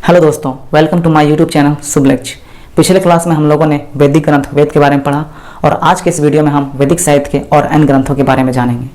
Hello दोस्तों, welcome to my YouTube channel Shubhlaksh. पिछले class में हम लोगों ने वैदिक ग्रंथ वेद के बारे में पढ़ा और आज के इस वीडियो में हम वैदिक साहित्य के और अन्य ग्रंथों के बारे में जानेंगे।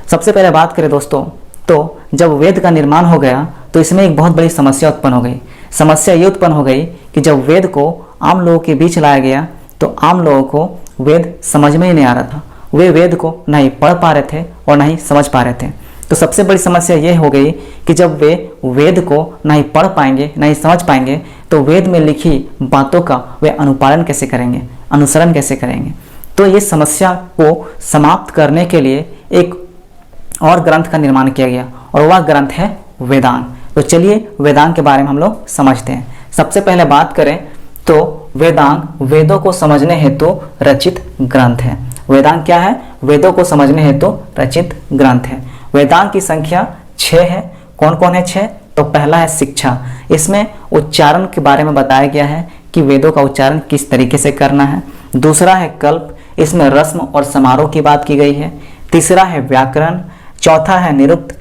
सबसे पहले बात करें दोस्तों, तो जब वेद का निर्माण हो गया तो इसमें एक बहुत बड़ी समस्या उत्पन्न हो गई। समस्या ये उत्पन्न हो गई कि जब वेद को आम लोगों के बीच लाया गया तो आम लोगों को वेद समझ में ही नहीं आ रहा था। वे वेद को ना ही पढ़ पा रहे थे और ना ही समझ पा रहे थे। तो सबसे बड़ी समस्या ये हो गई कि जब वे वेद को ना ही पढ़ पाएंगे ना ही समझ पाएंगे तो वेद में लिखी बातों का वे अनुपालन कैसे करेंगे, अनुसरण कैसे करेंगे। तो ये समस्या को समाप्त करने के लिए एक और ग्रंथ का निर्माण किया गया और वह ग्रंथ है वेदांग। तो चलिए वेदांग के बारे में हम लोग समझते हैं। सबसे पहले बात करें तो वेदांग वेदों को समझने हेतु रचित ग्रंथ है। वेदांग क्या है? वेदों को समझने हेतु रचित ग्रंथ है। वेदांग की संख्या 6 है। कौन कौन है 6? तो पहला है शिक्षा। इसमें उच्चारण के बारे में बताया गया है कि वेदों का उच्चारण किस तरीके से करना है। दूसरा है कल्प, इसमें रस्म और समारोह की बात की गई है। तीसरा है व्याकरण। चौथा है निरुक्त,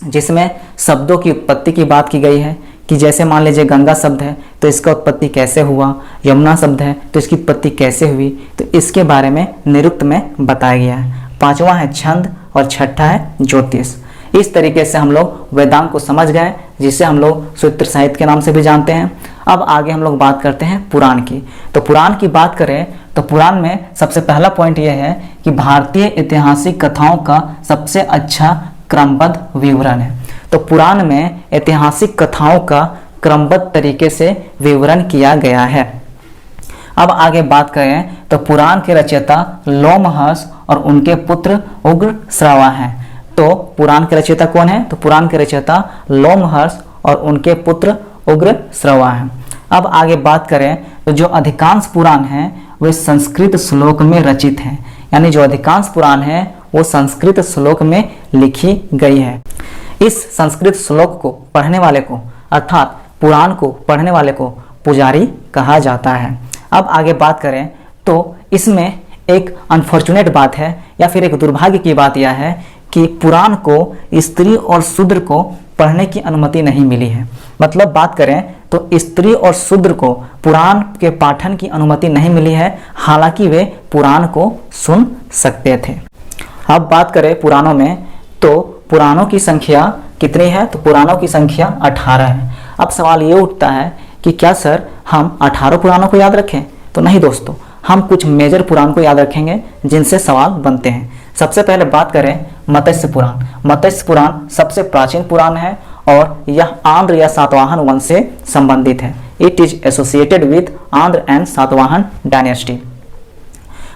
जिसमें शब्दों की उत्पत्ति की बात की गई है कि जैसे मान लीजिए गंगा शब्द है तो इसका उत्पत्ति कैसे हुआ, यमुना शब्द है तो इसकी उत्पत्ति कैसे हुई, तो इसके बारे में निरुक्त में बताया गया है। पांचवा है छंद और छठा है ज्योतिष। इस तरीके से हम लोग वेदांग को समझ गए, जिसे हम लोग सूत्र साहित्य के नाम से भी जानते हैं। अब आगे हम लोग बात करते हैं पुराण की। तो पुराण की बात करें तो पुराण में सबसे पहला पॉइंट यह है कि भारतीय ऐतिहासिक कथाओं का सबसे अच्छा क्रमबद्ध विवरण है। तो पुराण में ऐतिहासिक कथाओं का क्रमबद्ध तरीके से विवरण किया गया है। अब आगे बात करें तो पुराण के रचयिता लोमहर्ष और उनके पुत्र उग्र श्रवा हैं। तो पुराण के रचयिता कौन है? तो पुराण के रचयिता लोमहर्ष और उनके पुत्र उग्र श्रवा हैं। अब आगे बात करें तो जो अधिकांश पुराण हैं वे संस्कृत श्लोक में रचित हैं, यानी जो अधिकांश पुराण है वो संस्कृत श्लोक में लिखी गई है। इस संस्कृत श्लोक को पढ़ने वाले को अर्थात पुराण को पढ़ने वाले को पुजारी कहा जाता है। अब आगे बात करें तो इसमें एक अनफॉर्चुनेट बात है या फिर एक दुर्भाग्य की बात यह है कि पुराण को स्त्री और शूद्र को पढ़ने की अनुमति नहीं मिली है। मतलब बात करें तो स्त्री और शूद्र को पुराण के पाठन की अनुमति नहीं मिली है, हालांकि वे पुराण को सुन सकते थे। अब बात करें पुराणों में तो पुराणों की संख्या कितनी है? तो पुराणों की संख्या 18 है। अब सवाल ये उठता है कि क्या सर हम 18 पुराणों को याद रखें? तो नहीं दोस्तों, हम कुछ मेजर पुराण को याद रखेंगे जिनसे सवाल बनते हैं। सबसे पहले बात करें मत्स्य पुराण। मत्स्य पुराण सबसे प्राचीन पुराण है और यह आंध्र या सातवाहन वंश से संबंधित है। It is associated with Andhra and Satavahana dynasty.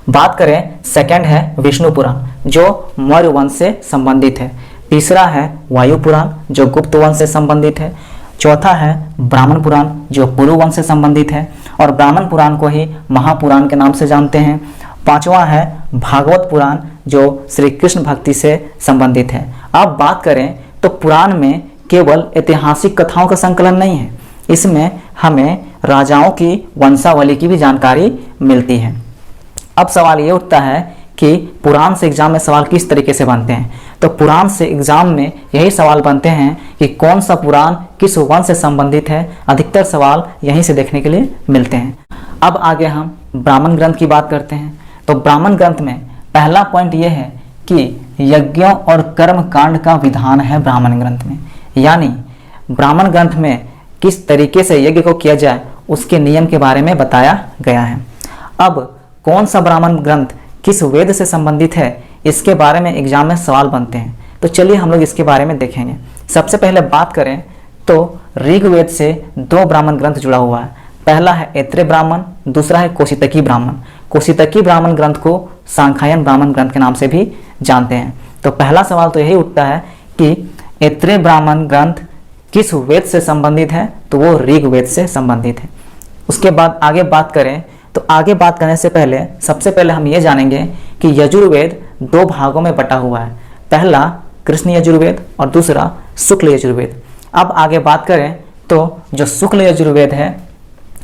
बात करें सेकंड है विष्णु पुराण, जो मौर्य वंश से संबंधित है। तीसरा है वायु पुराण, जो गुप्त वंश से संबंधित है। चौथा है ब्राह्मण पुराण, जो पुरु वंश से संबंधित है और ब्राह्मण पुराण को ही महापुराण के नाम से जानते हैं। पांचवा है भागवत पुराण, जो श्री कृष्ण भक्ति से संबंधित है। अब बात करें तो पुराण में केवल ऐतिहासिक कथाओं का संकलन नहीं है, इसमें हमें राजाओं की वंशावली की भी जानकारी मिलती है। अब सवाल ये उठता है कि पुराण से एग्जाम में सवाल किस तरीके से बनते हैं? तो पुराण से एग्जाम में यही सवाल बनते हैं कि कौन सा पुराण किस वंश से संबंधित है। अधिकतर सवाल यहीं से देखने के लिए मिलते हैं। अब आगे हम ब्राह्मण ग्रंथ की बात करते हैं। तो ब्राह्मण ग्रंथ में पहला पॉइंट यह है कि यज्ञों और कर्म कांड का विधान है ब्राह्मण ग्रंथ में, यानी ब्राह्मण ग्रंथ में किस तरीके से यज्ञ को किया जाए उसके नियम के बारे में बताया गया है। अब कौन सा ब्राह्मण ग्रंथ किस वेद से संबंधित है इसके बारे में एग्जाम में सवाल बनते हैं। तो चलिए हम लोग इसके बारे में देखेंगे। सबसे पहले बात करें तो ऋग्वेद से 2 ब्राह्मण ग्रंथ जुड़ा हुआ है। पहला है ऐत्रेय ब्राह्मण, दूसरा है कौशितकी ब्राह्मण। कौशितकी ब्राह्मण ग्रंथ को सांख्यायन ब्राह्मण ग्रंथ के नाम से भी जानते हैं। तो पहला सवाल तो यही उठता है कि ऐत्रेय ब्राह्मण ग्रंथ किस वेद से संबंधित है? तो वो ऋग्वेद से संबंधित है। उसके बाद आगे बात करें तो आगे बात करने से पहले सबसे पहले हम ये जानेंगे कि यजुर्वेद 2 भागों में बटा हुआ है। पहला कृष्ण यजुर्वेद और दूसरा शुक्ल यजुर्वेद। अब आगे बात करें तो जो शुक्ल यजुर्वेद है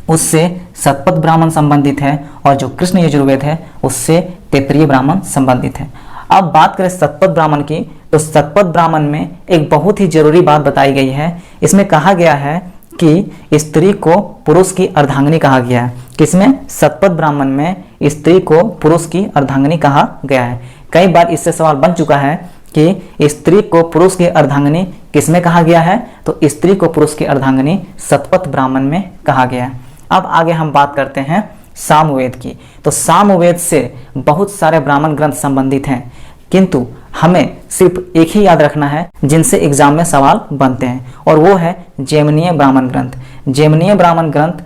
उससे शतपथ ब्राह्मण संबंधित है और जो कृष्ण यजुर्वेद है उससे तैत्तिरीय ब्राह्मण संबंधित है। अब बात करें शतपथ ब्राह्मण की तो शतपथ ब्राह्मण में एक बहुत ही जरूरी बात बताई गई है। इसमें कहा गया है कि स्त्री को पुरुष की अर्धांगिनी कहा गया है। किसमें? शतपथ ब्राह्मण में स्त्री को पुरुष की अर्धांगिनी कहा गया है। कई बार इससे सवाल बन चुका है कि स्त्री को पुरुष की अर्धांगिनी किसमें कहा गया है, तो स्त्री को पुरुष की अर्धांगिनी शतपथ ब्राह्मण में कहा गया है। अब आगे हम बात करते हैं सामवेद की। तो सामवेद से बहुत सारे ब्राह्मण ग्रंथ संबंधित हैं, किंतु हमें सिर्फ एक ही याद रखना है जिनसे एग्जाम में सवाल बनते हैं, और वो है जैमिनीय ब्राह्मण ग्रंथ। जैमिनीय ब्राह्मण ग्रंथ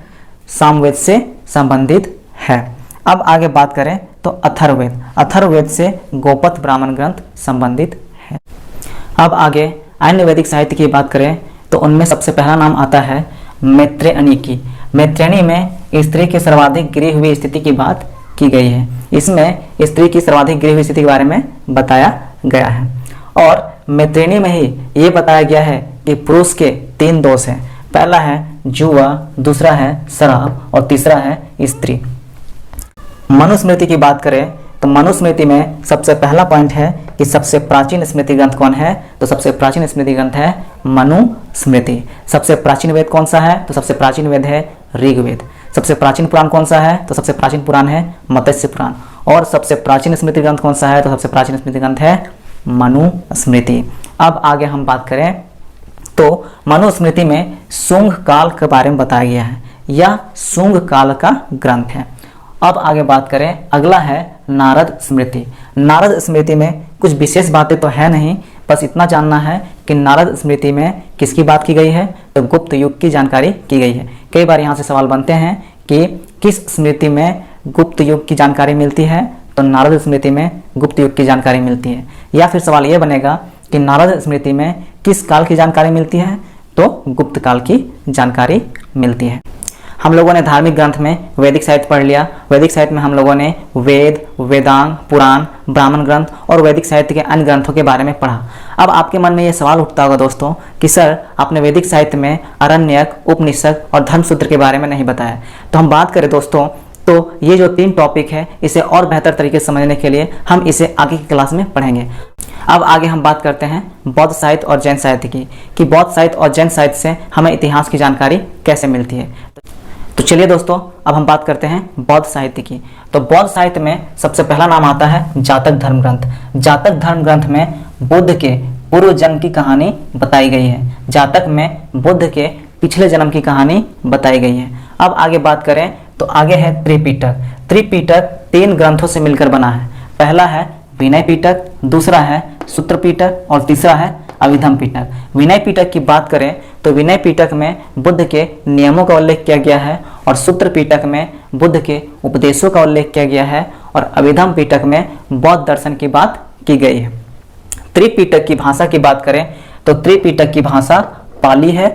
सामवेद से संबंधित है। अब आगे बात करें तो अथर्ववेद। अथर्ववेद से गोपथ ब्राह्मण ग्रंथ संबंधित है। अब आगे अन्य वैदिक साहित्य की बात करें तो उनमें सबसे पहला नाम आता है मैत्रेयनी की। मैत्रेयनी में स्त्री की सर्वाधिक गिरी हुई स्थिति की बात की गई है। इसमें स्त्री की सर्वाधिक गिरी हुई स्थिति के बारे में बताया गया है, और मैत्रेयनी में ही ये बताया गया है कि पुरुष के 3 दोष हैं। पहला है जुआ, दूसरा है शराब और तीसरा है स्त्री। मनुस्मृति की बात करें तो मनुस्मृति में सबसे पहला पॉइंट है कि सबसे प्राचीन स्मृति ग्रंथ कौन है, तो सबसे प्राचीन स्मृति ग्रंथ है मनुस्मृति। सबसे प्राचीन वेद कौन सा है, तो सबसे प्राचीन वेद है ऋग्वेद। सबसे प्राचीन पुराण कौन सा है, तो सबसे प्राचीन पुराण है मत्स्य पुराण। और सबसे प्राचीन स्मृति ग्रंथ कौन सा है, तो सबसे प्राचीन स्मृति ग्रंथ है मनुस्मृति। अब आगे हम बात करें तो मनुस्मृति में शुंग काल के बारे में बताया गया है, या शुंग काल का ग्रंथ है। अब आगे बात करें, अगला है नारद स्मृति। नारद स्मृति में कुछ विशेष बातें तो है नहीं, बस इतना जानना है कि नारद स्मृति में किसकी बात की गई है, तो गुप्त युग की जानकारी की गई है। कई बार यहाँ से सवाल बनते हैं कि किस स्मृति में गुप्त युग की जानकारी मिलती है, तो नारद स्मृति में गुप्त युग की जानकारी मिलती है। या फिर सवाल ये बनेगा कि नारद स्मृति में किस काल की जानकारी मिलती है, तो गुप्त काल की जानकारी मिलती है। हम लोगों ने धार्मिक ग्रंथ में वैदिक साहित्य पढ़ लिया। वैदिक साहित्य में हम लोगों ने वेद, वेदांग, पुराण, ब्राह्मण ग्रंथ और वैदिक साहित्य के अन्य ग्रंथों के बारे में पढ़ा। अब आपके मन में ये सवाल उठता होगा दोस्तों कि सर आपने वैदिक साहित्य में आरण्यक, उपनिषद और धर्मसूत्र के बारे में नहीं बताया। तो हम बात करें दोस्तों, तो ये जो 3 टॉपिक है इसे और बेहतर तरीके से समझने के लिए हम इसे आगे की क्लास में पढ़ेंगे। अब आगे हम बात करते हैं बौद्ध साहित्य और जैन साहित्य की, कि बौद्ध साहित्य और जैन साहित्य से हमें इतिहास की जानकारी कैसे मिलती है। तो चलिए दोस्तों, अब हम बात करते हैं बौद्ध साहित्य की। तो बौद्ध साहित्य में सबसे पहला नाम आता है जातक धर्म ग्रंथ। जातक धर्म ग्रंथ में बुद्ध के पूर्व जन्म की कहानी बताई गई है। जातक में बुद्ध के पिछले जन्म की कहानी बताई गई है। अब आगे बात करें तो आगे है त्रिपिटक। त्रिपिटक 3 ग्रंथों से मिलकर बना है। पहला है विनय पिटक, दूसरा है सूत्र पिटक और तीसरा है अभिधम पिटक। विनय पिटक की बात करें तो विनय पिटक में बुद्ध के नियमों का उल्लेख किया गया है, और सूत्र पिटक में बुद्ध के उपदेशों का उल्लेख किया गया है, और अभिधम पिटक में बौद्ध दर्शन की बात की गई है। त्रिपिटक की भाषा की बात करें तो त्रिपिटक की भाषा पाली है।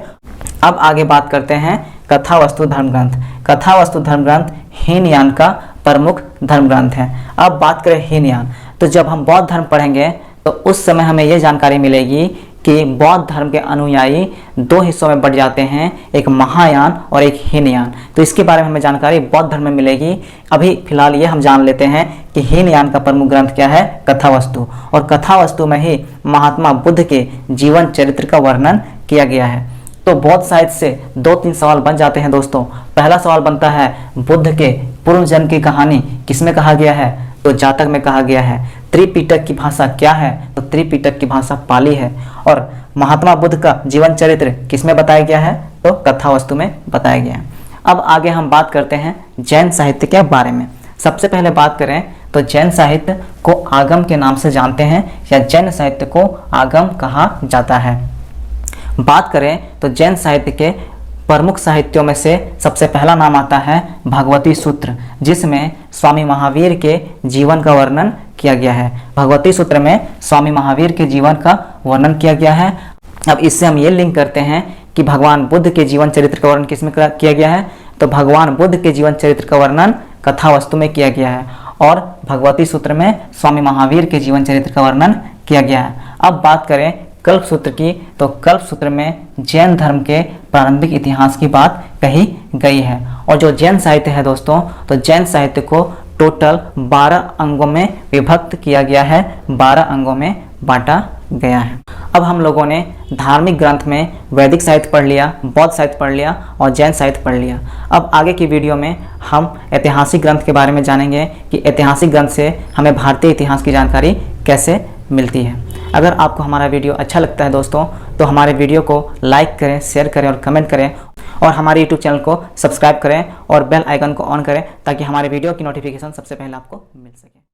अब आगे बात करते हैं कथावस्तु धर्म ग्रंथ। कथावस्तु धर्म ग्रंथ हीनयान का प्रमुख धर्म ग्रंथ है। अब बात करें हीनयान, तो जब हम बौद्ध धर्म पढ़ेंगे तो उस समय हमें यह जानकारी मिलेगी कि बौद्ध धर्म के अनुयायी 2 हिस्सों में बढ़ जाते हैं, एक महायान और एक हीनयान। तो इसके बारे में हमें जानकारी बौद्ध धर्म में मिलेगी। अभी फिलहाल ये हम जान लेते हैं कि हीनयान का प्रमुख ग्रंथ क्या है, कथावस्तु। और कथावस्तु में ही महात्मा बुद्ध के जीवन चरित्र का वर्णन किया गया है। तो बौद्ध साहित्य से 2-3 सवाल बन जाते हैं दोस्तों। पहला सवाल बनता है बुद्ध के पूर्व जन्म की कहानी किसमें कहा गया है, तो जातक में कहा गया है। त्रिपिटक की भाषा क्या है, तो त्रिपिटक की भाषा पाली है। और महात्मा बुद्ध का जीवन चरित्र किसमें बताया गया है, तो कथावस्तु में बताया गया है। अब आगे हम बात करते हैं जैन साहित्य के बारे में। सबसे पहले बात करें तो जैन साहित्य को आगम के नाम से जानते हैं, या जैन साहित्य को आगम कहा जाता है। बात करें तो जैन साहित्य के प्रमुख साहित्यों में से सबसे पहला नाम आता है भगवती सूत्र, जिसमें स्वामी महावीर के जीवन का वर्णन किया गया है। भगवती सूत्र में स्वामी महावीर के जीवन का वर्णन किया गया है। अब इससे हम ये लिंक करते हैं कि भगवान बुद्ध के जीवन चरित्र का वर्णन किसमें किया गया है, तो भगवान बुद्ध के जीवन चरित्र का वर्णन कथावस्तु में किया गया है, और भगवती सूत्र में स्वामी महावीर के जीवन चरित्र का वर्णन किया गया है। अब बात करें कल्प सूत्र की, तो कल्प सूत्र में जैन धर्म के प्रारंभिक इतिहास की बात कही गई है। और जो जैन साहित्य है दोस्तों, तो जैन साहित्य को टोटल 12 अंगों में विभक्त किया गया है, 12 अंगों में बांटा गया है। अब हम लोगों ने धार्मिक ग्रंथ में वैदिक साहित्य पढ़ लिया, बौद्ध साहित्य पढ़ लिया और जैन साहित्य पढ़ लिया। अब आगे की वीडियो में हम ऐतिहासिक ग्रंथ के बारे में जानेंगे कि ऐतिहासिक ग्रंथ से हमें भारतीय इतिहास की जानकारी कैसे मिलती है। अगर आपको हमारा वीडियो अच्छा लगता है दोस्तों, तो हमारे वीडियो को लाइक करें, शेयर करें और कमेंट करें और हमारे यूट्यूब चैनल को सब्सक्राइब करें और बेल आइकन को ऑन करें ताकि हमारे वीडियो की नोटिफिकेशन सबसे पहले आपको मिल सके।